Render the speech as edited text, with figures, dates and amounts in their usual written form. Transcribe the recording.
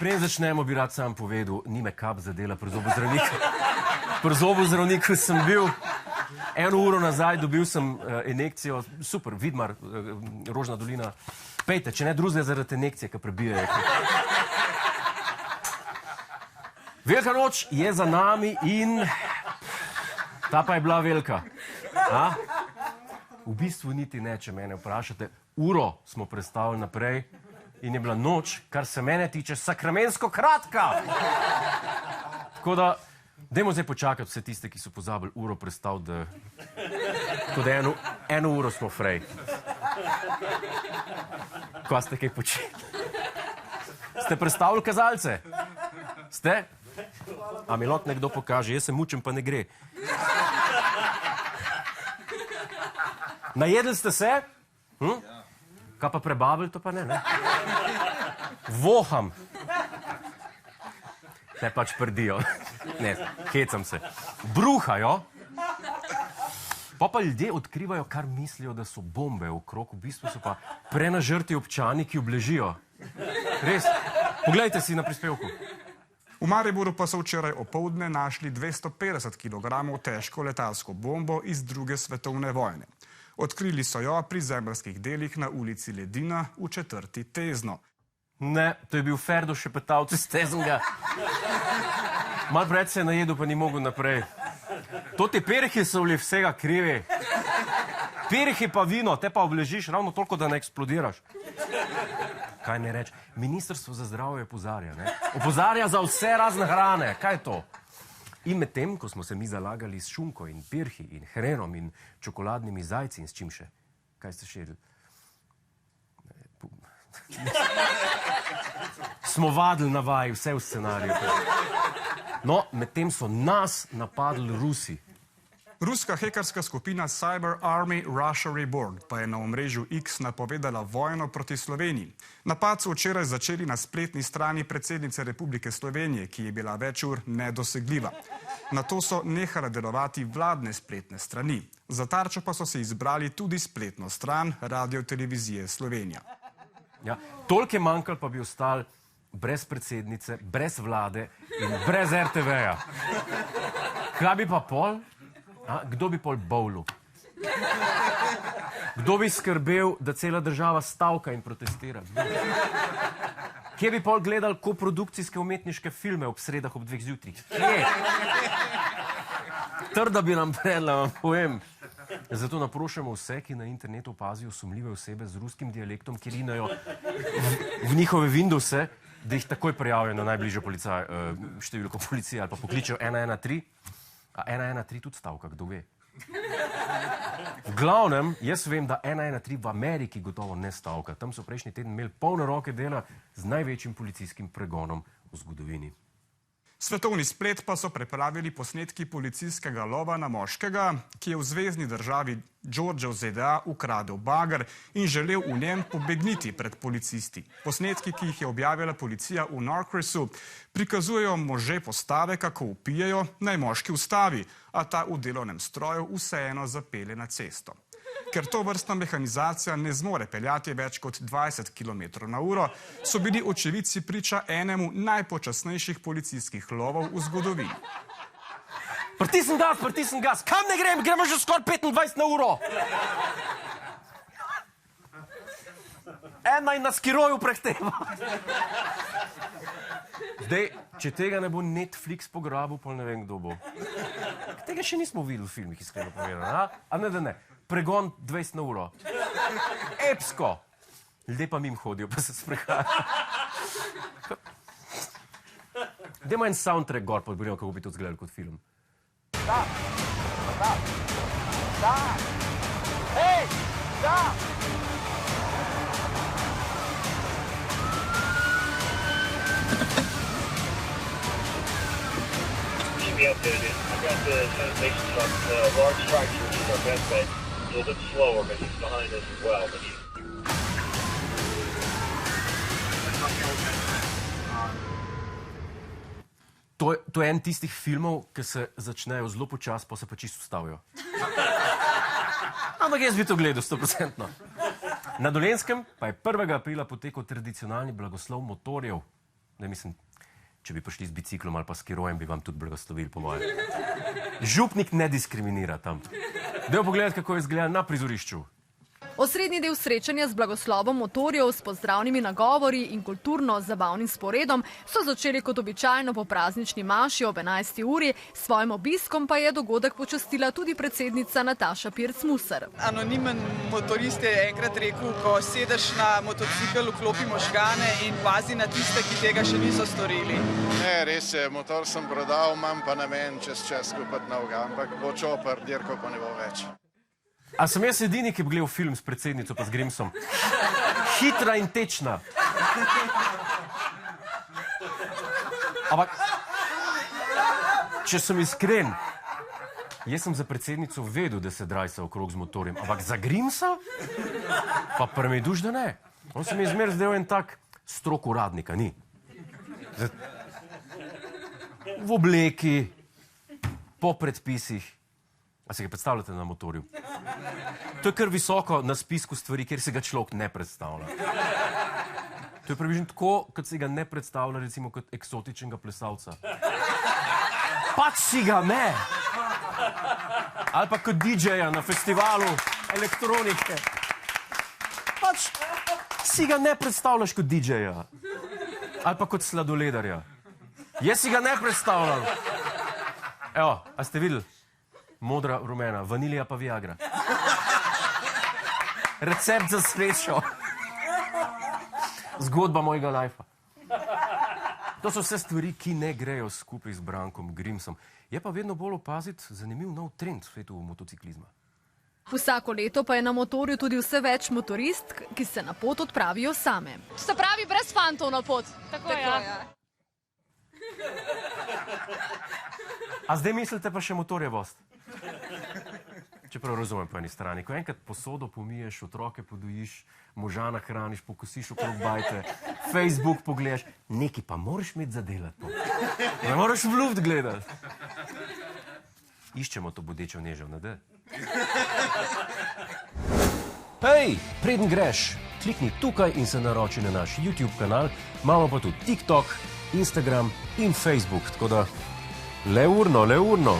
Preden začnemo, bi rad sam povedal, ni me kap zadela pri zobozdravniku. Pri zobozdravniku sem bil 1 uro nazaj, dobil sem injekcijo, super, Vidmar, Rožna dolina. Pejte, če ne drugega zaradi injekcije, ki prebijajo. Velika noč je za nami in ta pa je bila velika. V bistvu niti ne, če mene vprašate. Uro smo predstavili naprej in je bila noč, kar se mene tiče, sakramensko kratka. Tako da, dajmo zdaj počakati vse tiste, ki so pozabili uro predstaviti, da tako da eno uro smo frej. Kaj ste kaj počeli? Ste predstavili kazalce? Ste? A mi lahko nekdo pokaže, jaz se mučim, pa ne gre. Najedli ste se? Kaj pa prebavili, to pa ne, ne? Voham. Ne, pač prdijo. Ne, hecam se. Bruhajo. Pa ljudje odkrivajo, kar mislijo, da so bombe okrog, v bistvu so pa prenažrti občani, ki obležijo. Res. Poglejte si na prispevku. V Mariboru pa so včeraj opoldne našli 250 kg težko letalsko bombo iz 2. svetovne vojne. Odkrili so jo pri zemeljskih delih na ulici Ledina v četrti Tezno. Ne, to je bil Ferdo Šepetavci z Teznega. Mal pred se je najedel, pa ni mogel naprej. To te perhi so bili vsega krivi. Perhi pa vino, te pa obležiš ravno toliko, da ne eksplodiraš. Kaj ne reč? Ministrstvo za zdravje opozarja, ne? Opozarja za vse razne hrane. Kaj je to? In medtem, ko smo se mi zalagali s šunko in pirhi in hrenom in čokoladnimi zajci in s čim še. Kaj ste širili? Smo vadili na vaji, vse v scenariju. No, medtem so nas napadli Rusi. Ruska hekerska skupina Cyber Army Russia Reborn pa je na omrežju X napovedala vojno proti Sloveniji. Napad so včeraj začeli na spletni strani predsednice Republike Slovenije, ki je bila več ur nedosegljiva. Nato so nehale delovati vladne spletne strani. Za tarčo pa so se izbrali tudi spletno stran Radiotelevizije Slovenija. Ja, toliko je manjkalo, pa bi ostali brez predsednice, brez vlade in brez RTV-ja. Kaj bi pa pol? Kdo bi pol bowlu? Kdo bi skrbel, da cela država stavka in protestira? Kje bi pol gledali koprodukcijske umetniške filme ob sredah ob 2 zjutraj? Kje? Trda bi nam predla, vam povem. Zato naprošamo vse, ki na internetu opazijo sumljive osebe z ruskim dialektom, ki rinajo v njihove Windowse, da jih takoj prijavijo na najbližjo številko policije ali pa pokličejo 113. A 113 tudi stavka, kdo ve? V glavnem, jaz vem, da 113 v Ameriki gotovo ne stavka. Tam so prejšnji teden imeli polne roke dela z največjim policijskim pregonom v zgodovini. Svetovni splet pa so prepravili posnetki policijskega lova na moškega, ki je v zvezni državi Georgia v ZDA ukradel bager in želel v njem pobegniti pred policisti. Posnetki, ki jih je objavila policija v Norcressu, prikazujejo može postave, kako vpijejo, naj moški ustavi, a ta v delovnem stroju vseeno zapelje na cesto. Ker to vrstna mehanizacija ne zmore peljati več kot 20 km/h, so bili očividci priča enemu najpočasnejših policijskih lovov v zgodovini. Pritisnem gas, kam ne gremo že skoraj 25 na uro. Ena in na skiroju prehteva. Zdaj, če tega ne bo Netflix pograbil, pa ne vem, kdo bo. Tega še nismo videli v filmih, iskreno povedano, a ne, da ne. Pregon 20 na uro. Epsko. Ljudje pa mim hodijo, pa se sprehajajo. Dajmo en soundtrack gor, pa odgovorimo, kako bi to izgledalo kot film. Stop! Stop! Stop! Hej! Stop! Should be updated. I've got the sanitation truck, large structure, which is our best bet. A little bit slower, but he's behind us as well. But he's... To je en tistih filmov, ki se začnejo zelo počas, pa se pa čisto ustavijo. Ampak jaz bi to gledal 100%. Na Dolenjskem pa je 1. aprila potekal tradicionalni blagoslov motorjev. Ne, mislim, če bi prišli z biciklom ali pa s kirojem, bi vam tudi blagoslovili, po mojem. Župnik ne diskriminira tam. Dajmo pogledati, kako izgleda na prizorišču. Osrednji del srečanja z blagoslovom motorjev s pozdravnimi nagovori in kulturno-zabavnim sporedom so začeli kot običajno po praznični maši ob 11. uri, s svojim obiskom pa je dogodek počastila tudi predsednica Nataša Pirc-Musar. Anonimen motorist je enkrat rekel, ko sedeš na motocikl, vklopi možgane in pazi na tiste, ki tega še niso storili. Ne, res je, motor sem prodal, imam pa namen čez čas kupiti novega, ampak bo čopar, dirko pa ne bo več. A sem jaz edini, ki bi gledal film s predsednico pa z Grimsom? Hitra in tečna. Ampak, če sem iskren, jaz sem za predsednico vedel, da se drajsa okrog z motorjem, ampak za Grimsa? Pa prvi duš, da ne. On se mi je zmer zdel en tak strok uradnika, ni. V obleki, po predpisih. A se ga predstavljate na motorju? To je kar visoko na spisku stvari, kjer se ga človek ne predstavlja. To je približno tako, kot se ga ne predstavlja recimo kot eksotičnega plesalca. Pač si ga ne! Ali pa kot DJ-ja na festivalu elektronike. Pač si ga ne predstavljaš kot DJ-ja. Ali pa kot sladoledarja. Jaz si ga ne predstavljam. Evo, a ste videli? Modra, rumena, vanilija pa Viagra. Recept za srečo. Zgodba mojega lajfa. To so vse stvari, ki ne grejo skupaj z Brankom Grimsom. Je pa vedno bolj opaziti zanimiv nov trend v svetu motociklizma. Vsako leto pa je na motorju tudi vse več motoristk, ki se na pot odpravijo same. Se pravi, brez fantov na pot. Tako ja. A zdaj mislite pa še motorje vozt? Čeprav razumem po eni strani, ko enkrat posodo pomiješ, otroke podojiš, moža nahraniš, pokosiš okrog bajte, Facebook pogledaš, nekaj pa moraš imeti za delati. Ne moraš v luft gledati. Iščemo to bodečo nežev, ne da? Hej, preden greš, klikni tukaj in se naroči na naš YouTube kanal, imamo pa tudi TikTok, Instagram in Facebook, tako da le urno.